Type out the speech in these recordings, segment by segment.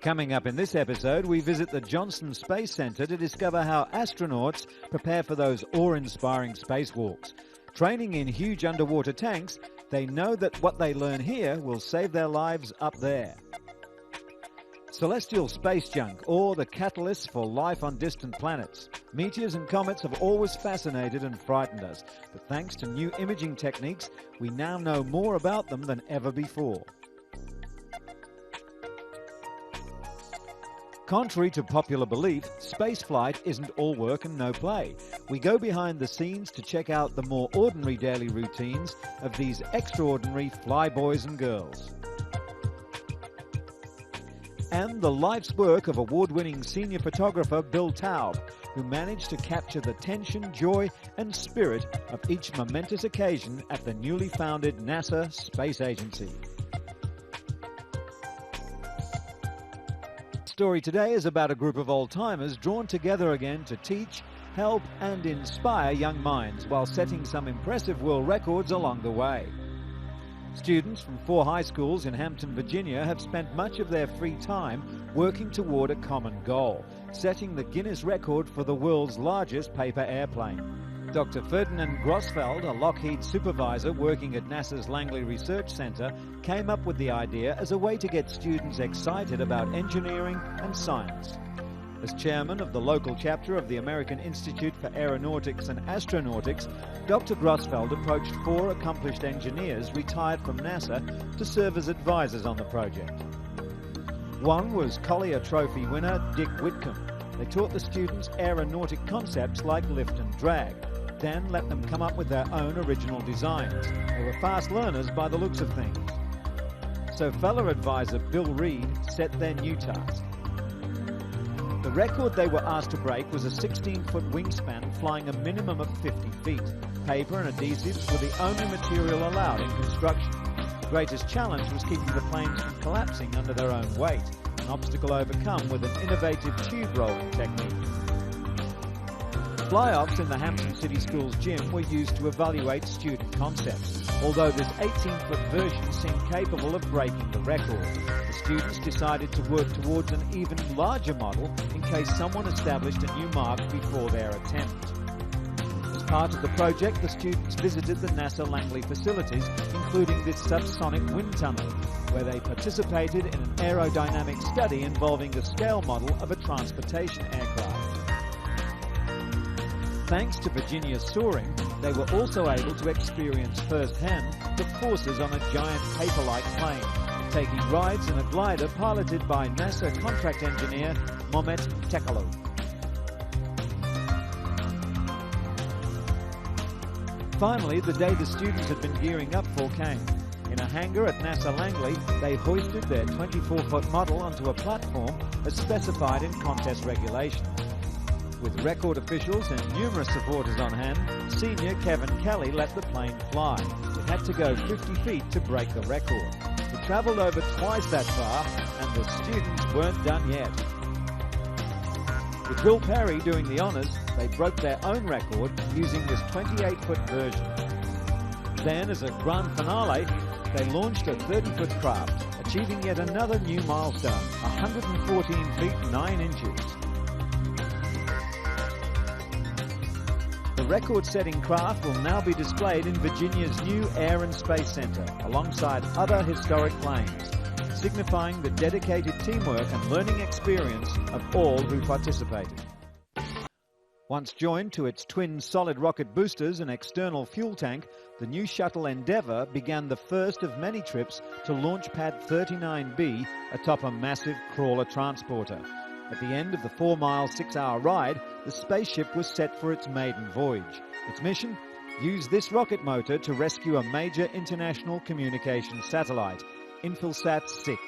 Coming up in this episode, we visit the Johnson Space Center to discover how astronauts prepare for those awe-inspiring spacewalks. Training in huge underwater tanks, they know that what they learn here will save their lives up there. Celestial space junk, or the catalysts for life on distant planets. Meteors and comets have always fascinated and frightened us, but thanks to new imaging techniques, we now know more about them than ever before. Contrary to popular belief, spaceflight isn't all work and no play. We go behind the scenes to check out the more ordinary daily routines of these extraordinary flyboys and girls. And the life's work of award-winning senior photographer Bill Taub, who managed to capture the tension, joy and spirit of each momentous occasion at the newly founded NASA Space Agency. Story today is about a group of old-timers drawn together again to teach, help and inspire young minds while setting some impressive world records along the way. Students from 4 high schools in Hampton, Virginia have spent much of their free time working toward a common goal, setting the Guinness record for the world's largest paper airplane. Dr. Ferdinand Grossfeld, a Lockheed supervisor working at NASA's Langley Research Center, came up with the idea as a way to get students excited about engineering and science. As chairman of the local chapter of the American Institute for Aeronautics and Astronautics, Dr. Grossfeld approached 4 accomplished engineers retired from NASA to serve as advisors on the project. One was Collier Trophy winner Dick Whitcomb. They taught the students aeronautic concepts like lift and drag, then let them come up with their own original designs. They were fast learners by the looks of things. So fellow advisor Bill Reed set their new task. The record they were asked to break was a 16-foot wingspan flying a minimum of 50 feet. Paper and adhesives were the only material allowed in construction. The greatest challenge was keeping the planes from collapsing under their own weight, an obstacle overcome with an innovative tube rolling technique. Fly-offs in the Hampton City School's gym were used to evaluate student concepts. Although this 18-foot version seemed capable of breaking the record, the students decided to work towards an even larger model in case someone established a new mark before their attempt. As part of the project, the students visited the NASA Langley facilities, including this subsonic wind tunnel, where they participated in an aerodynamic study involving a scale model of a transportation aircraft. Thanks to Virginia's soaring, they were also able to experience firsthand the forces on a giant paper-like plane, taking rides in a glider piloted by NASA contract engineer Momet Tekalov. Finally, the day the students had been gearing up for came. In a hangar at NASA Langley, they hoisted their 24-foot model onto a platform as specified in contest regulations. With record officials and numerous supporters on hand, senior Kevin Kelly let the plane fly. It had to go 50 feet to break the record. It travelled over twice that far, and the students weren't done yet. With Will Perry doing the honours, they broke their own record using this 28-foot version. Then, as a grand finale, they launched a 30-foot craft, achieving yet another new milestone, 114 feet 9 inches. The record-setting craft will now be displayed in Virginia's new Air and Space Center, alongside other historic planes, signifying the dedicated teamwork and learning experience of all who participated. Once joined to its twin solid rocket boosters and external fuel tank, the new shuttle Endeavour began the first of many trips to Launch Pad 39B atop a massive crawler transporter. At the end of the 4-mile, 6-hour ride, the spaceship was set for its maiden voyage. Its mission? Use this rocket motor to rescue a major international communications satellite, Intelsat 6.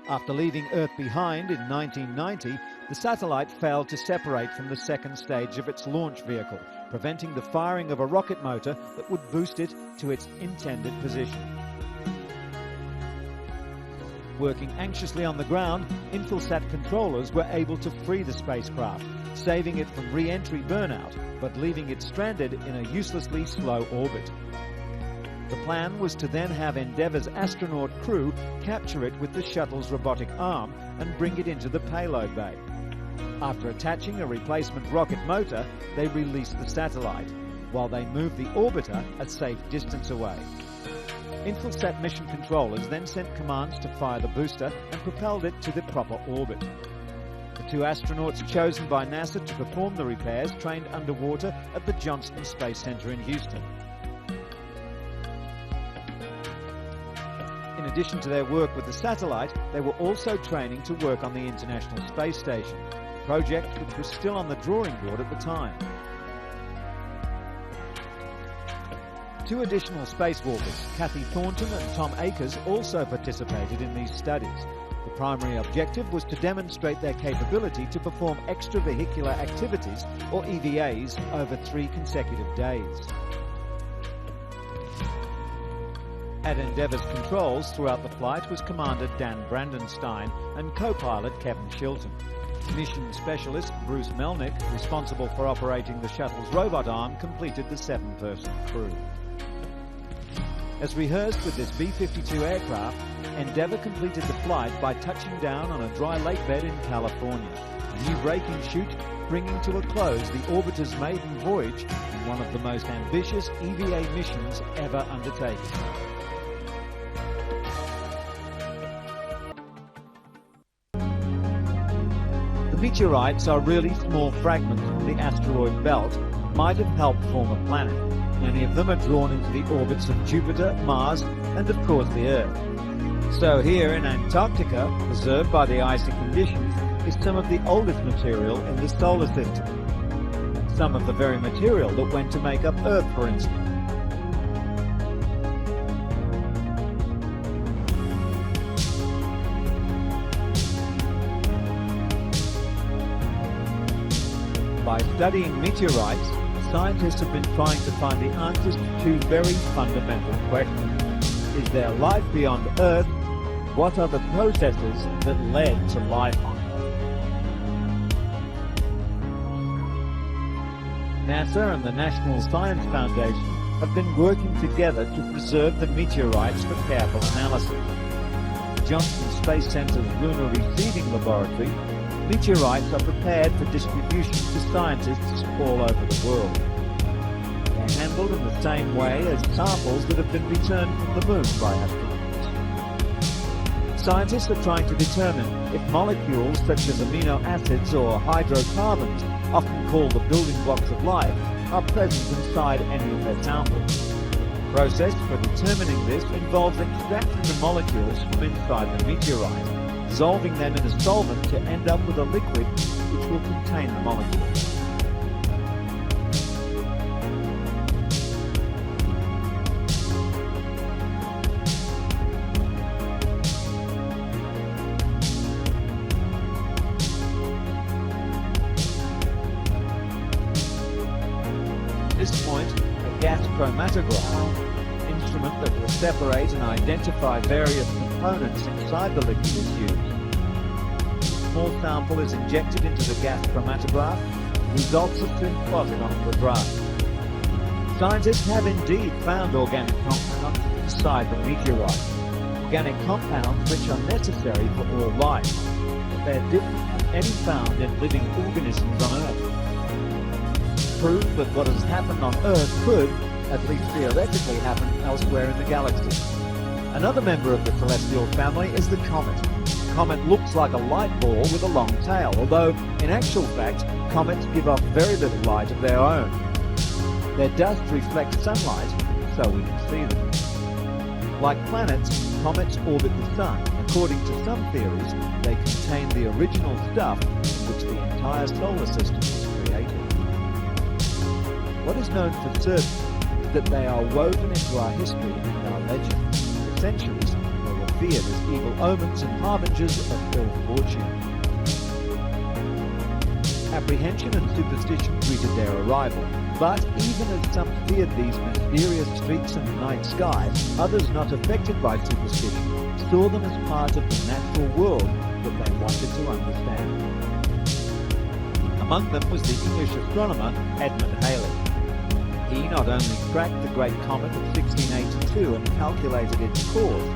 After leaving Earth behind in 1990, the satellite failed to separate from the second stage of its launch vehicle, preventing the firing of a rocket motor that would boost it to its intended position. Working anxiously on the ground, Intelsat controllers were able to free the spacecraft, saving it from re-entry burnout, but leaving it stranded in a uselessly slow orbit. The plan was to then have Endeavour's astronaut crew capture it with the shuttle's robotic arm and bring it into the payload bay. After attaching a replacement rocket motor, they released the satellite, while they moved the orbiter a safe distance away. Intelsat mission controllers then sent commands to fire the booster and propelled it to the proper orbit. The two astronauts chosen by NASA to perform the repairs trained underwater at the Johnson Space Center in Houston. In addition to their work with the satellite, they were also training to work on the International Space Station, a project which was still on the drawing board at the time. Two additional spacewalkers, Kathy Thornton and Tom Akers, also participated in these studies. The primary objective was to demonstrate their capability to perform extravehicular activities, or EVAs, over 3 consecutive days. At Endeavour's controls throughout the flight was Commander Dan Brandenstein and co-pilot Kevin Shilton. Mission specialist Bruce Melnick, responsible for operating the shuttle's robot arm, completed the 7-person crew. As rehearsed with this B-52 aircraft, Endeavour completed the flight by touching down on a dry lake bed in California, a new braking chute bringing to a close the orbiter's maiden voyage in one of the most ambitious EVA missions ever undertaken. The meteorites are really small fragments from the asteroid belt, might have helped form a planet. Many of them are drawn into the orbits of Jupiter, Mars, and of course the Earth. So here in Antarctica, preserved by the icy conditions, is some of the oldest material in the solar system. Some of the very material that went to make up Earth, for instance. By studying meteorites, scientists have been trying to find the answers to 2 very fundamental questions. Is there life beyond Earth? What are the processes that led to life on Earth? NASA and the National Science Foundation have been working together to preserve the meteorites for careful analysis. At Johnson Space Center's Lunar Receiving Laboratory, meteorites are prepared for distribution to scientists all over the world. They're handled in the same way as samples that have been returned from the moon by astronauts. Scientists are trying to determine if molecules such as amino acids or hydrocarbons, often called the building blocks of life, are present inside any of their samples. The process for determining this involves extracting the molecules from inside the meteorite, dissolving them in a solvent to end up with a liquid which will contain the molecules. At this point, a gas chromatograph, an instrument that will separate and identify various components inside the liquid, is used. A small sample is injected into the gas chromatograph. Results are soon plotted onto the graph. Scientists have indeed found organic compounds inside the meteorite. Organic compounds which are necessary for all life, but they're different from any found in living organisms on Earth. Prove that what has happened on Earth could, at least theoretically, happen elsewhere in the galaxy. Another member of the celestial family is the comet. The comet looks like a light ball with a long tail, although in actual fact, comets give off very little light of their own. Their dust reflects sunlight, so we can see them. Like planets, comets orbit the sun. According to some theories, they contain the original stuff in which the entire solar system was created. What is known for certain is that they are woven into our history and our legend. For centuries, they were feared as evil omens and harbingers of ill fortune. Apprehension and superstition greeted their arrival, but even as some feared these mysterious streaks in the night sky, others not affected by superstition saw them as part of the natural world that they wanted to understand. Among them was the English astronomer Edmund Halley. He not only tracked the Great Comet of 1682 and calculated its course,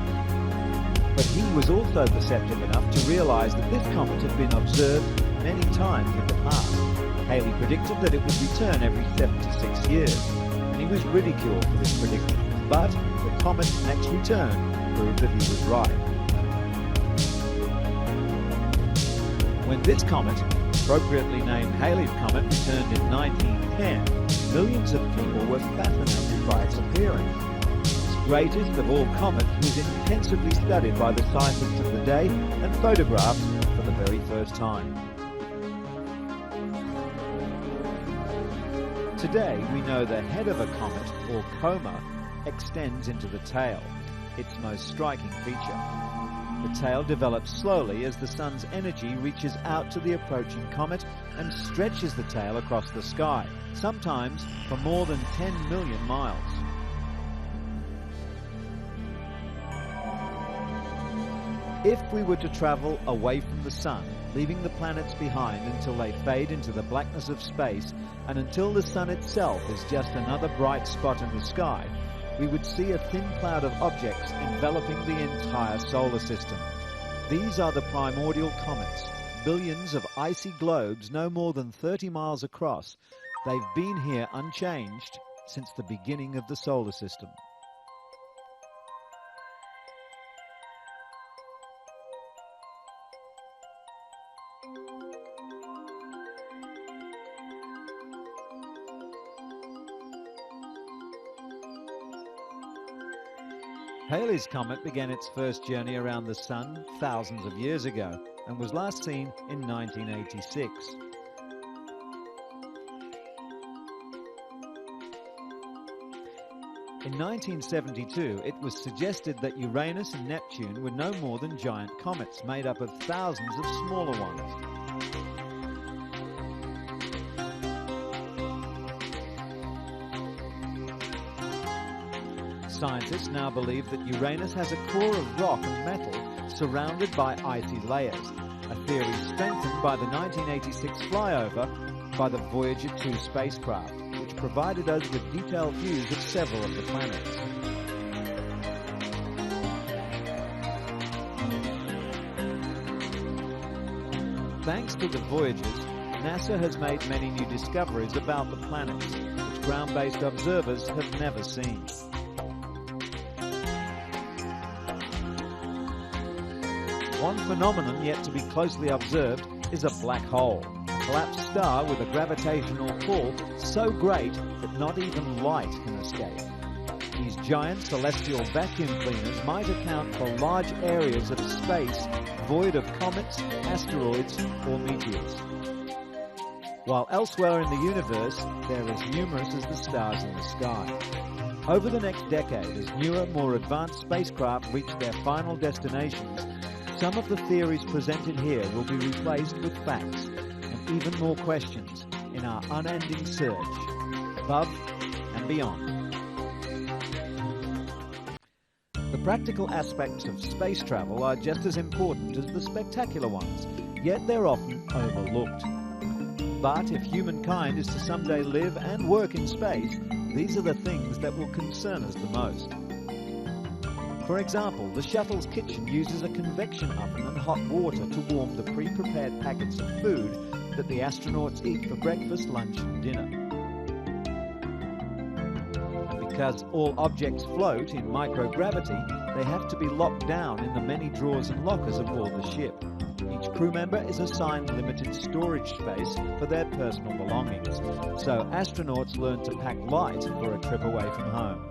but he was also perceptive enough to realise that this comet had been observed many times in the past. Halley predicted that it would return every 76 years, and he was ridiculed for this prediction. But the comet's next return proved that he was right. When this comet, appropriately named Halley's Comet, returned in 1910, millions of people were fascinated by its appearance. This greatest of all comets was intensively studied by the scientists of the day and photographed for the very first time. Today we know the head of a comet, or coma, extends into the tail, its most striking feature. The tail develops slowly as the sun's energy reaches out to the approaching comet and stretches the tail across the sky, sometimes for more than 10 million miles. If we were to travel away from the sun, leaving the planets behind until they fade into the blackness of space and until the sun itself is just another bright spot in the sky, we would see a thin cloud of objects enveloping the entire solar system. These are the primordial comets, billions of icy globes no more than 30 miles across. They've been here unchanged since the beginning of the solar system. Halley's Comet began its first journey around the Sun thousands of years ago and was last seen in 1986. In 1972, it was suggested that Uranus and Neptune were no more than giant comets made up of thousands of smaller ones. Scientists now believe that Uranus has a core of rock and metal surrounded by icy layers, a theory strengthened by the 1986 flyover by the Voyager 2 spacecraft, which provided us with detailed views of several of the planets. Thanks to the Voyagers, NASA has made many new discoveries about the planets, which ground-based observers have never seen. One phenomenon yet to be closely observed is a black hole, a collapsed star with a gravitational pull so great that not even light can escape. These giant celestial vacuum cleaners might account for large areas of space void of comets, asteroids, or meteors. While elsewhere in the universe, they're as numerous as the stars in the sky. Over the next decade, as newer, more advanced spacecraft reach their final destinations, some of the theories presented here will be replaced with facts and even more questions in our unending search, above and beyond. The practical aspects of space travel are just as important as the spectacular ones, yet they're often overlooked. But if humankind is to someday live and work in space, these are the things that will concern us the most. For example, the shuttle's kitchen uses a convection oven and hot water to warm the pre-prepared packets of food that the astronauts eat for breakfast, lunch and dinner. And because all objects float in microgravity, they have to be locked down in the many drawers and lockers aboard the ship. Each crew member is assigned limited storage space for their personal belongings, so astronauts learn to pack light for a trip away from home.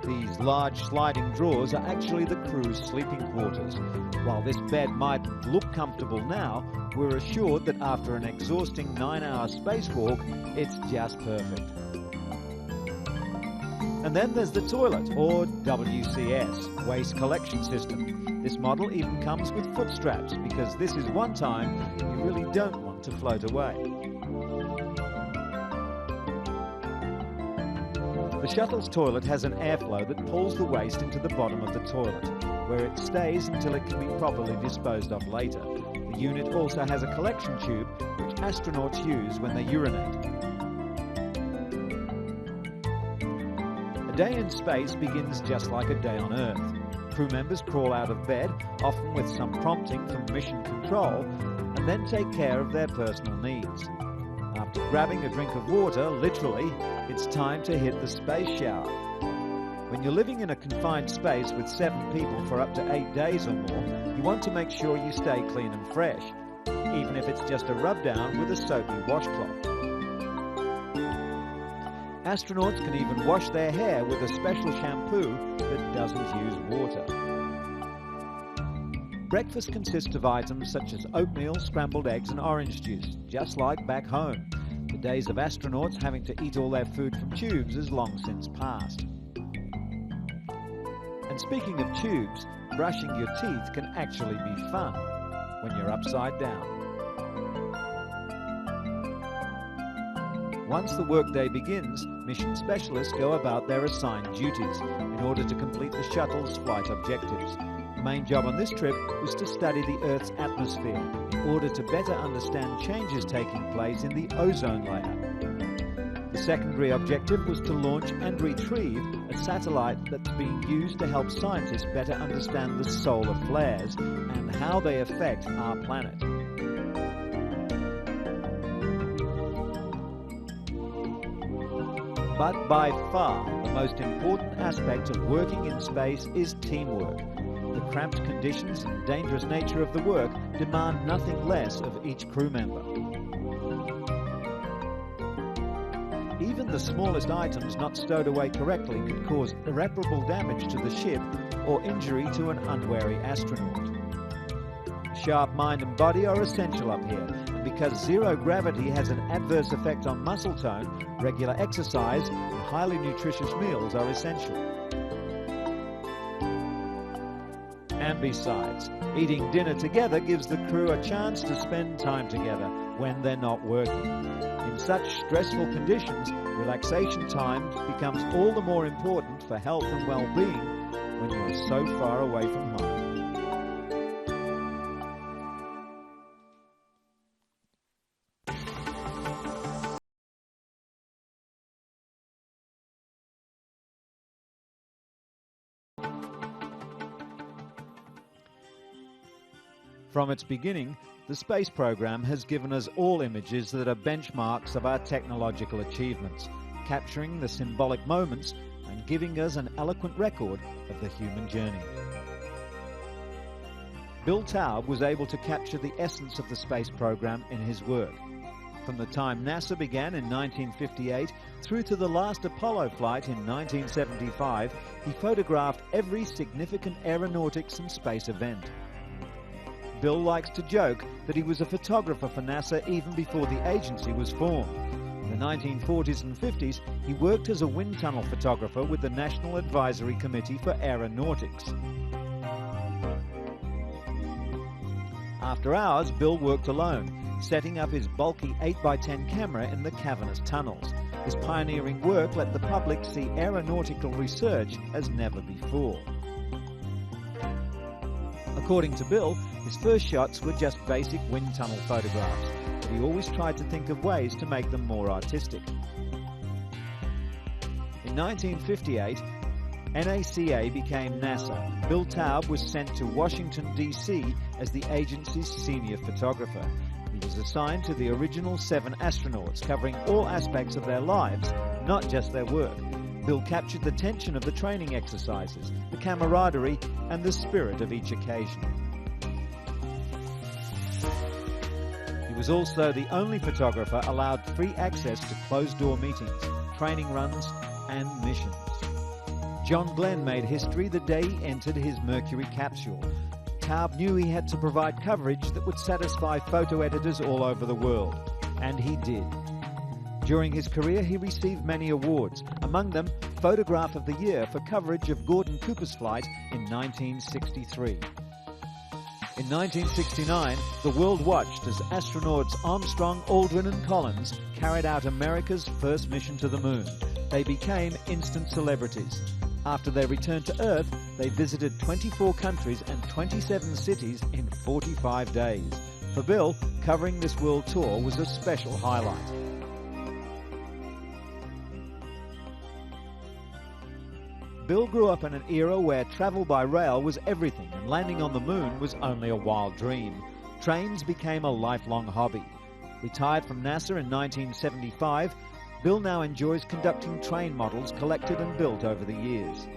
These large sliding drawers are actually the crew's sleeping quarters. While this bed mightn't look comfortable now, we're assured that after an exhausting 9-hour spacewalk, it's just perfect. And then there's the toilet, or WCS, Waste Collection System. This model even comes with foot straps, because this is one time you really don't want to float away. The shuttle's toilet has an airflow that pulls the waste into the bottom of the toilet. where it stays until it can be properly disposed of later. The unit also has a collection tube which astronauts use when they urinate. A day in space begins just like a day on Earth. Crew members crawl out of bed, often with some prompting from mission control, and then take care of their personal needs. After grabbing a drink of water, literally, it's time to hit the space shower. When you're living in a confined space with 7 people for up to 8 days or more, you want to make sure you stay clean and fresh, even if it's just a rub down with a soapy washcloth. Astronauts can even wash their hair with a special shampoo that doesn't use water. Breakfast consists of items such as oatmeal, scrambled eggs and orange juice, just like back home. The days of astronauts having to eat all their food from tubes is long since past. And speaking of tubes, brushing your teeth can actually be fun when you're upside down. Once the workday begins, mission specialists go about their assigned duties in order to complete the shuttle's flight objectives. The main job on this trip was to study the Earth's atmosphere in order to better understand changes taking place in the ozone layer. The secondary objective was to launch and retrieve a satellite that's being used to help scientists better understand the solar flares and how they affect our planet. But by far, the most important aspect of working in space is teamwork. The cramped conditions and dangerous nature of the work demand nothing less of each crew member. Even the smallest items not stowed away correctly could cause irreparable damage to the ship or injury to an unwary astronaut. Sharp mind and body are essential up here, and because zero gravity has an adverse effect on muscle tone, regular exercise and highly nutritious meals are essential. And besides, eating dinner together gives the crew a chance to spend time together when they're not working. In such stressful conditions, relaxation time becomes all the more important for health and well-being when you're so far away from home. From its beginning, the space program has given us all images that are benchmarks of our technological achievements, capturing the symbolic moments and giving us an eloquent record of the human journey. Bill Taub was able to capture the essence of the space program in his work. From the time NASA began in 1958 through to the last Apollo flight in 1975, he photographed every significant aeronautics and space event. Bill likes to joke that he was a photographer for NASA even before the agency was formed. In the 1940s and 50s, he worked as a wind tunnel photographer with the National Advisory Committee for Aeronautics. After hours, Bill worked alone, setting up his bulky 8x10 camera in the cavernous tunnels. His pioneering work let the public see aeronautical research as never before. According to Bill, his first shots were just basic wind tunnel photographs, but he always tried to think of ways to make them more artistic. In 1958, NACA became NASA. Bill Taub was sent to Washington, D.C. as the agency's senior photographer. He was assigned to the original 7 astronauts, covering all aspects of their lives, not just their work. Bill captured the tension of the training exercises, the camaraderie, and the spirit of each occasion. He was also the only photographer allowed free access to closed-door meetings, training runs, and missions. John Glenn made history the day he entered his Mercury capsule. Taub knew he had to provide coverage that would satisfy photo editors all over the world, and he did. During his career, he received many awards, among them Photograph of the Year for coverage of Gordon Cooper's flight in 1963. In 1969, the world watched as astronauts Armstrong, Aldrin and Collins carried out America's first mission to the moon. They became instant celebrities. After their return to Earth, they visited 24 countries and 27 cities in 45 days. For Bill, covering this world tour was a special highlight. Bill grew up in an era where travel by rail was everything and landing on the moon was only a wild dream. Trains became a lifelong hobby. Retired from NASA in 1975, Bill now enjoys conducting train models collected and built over the years.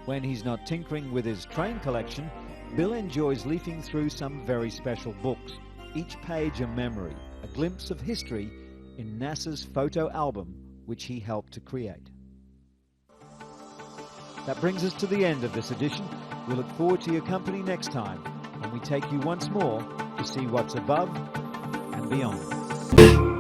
When he's not tinkering with his train collection, Bill enjoys leafing through some very special books, each page a memory, a glimpse of history in NASA's photo album, which he helped to create. That brings us to the end of this edition. We look forward to your company next time when we take you once more to see what's above and beyond.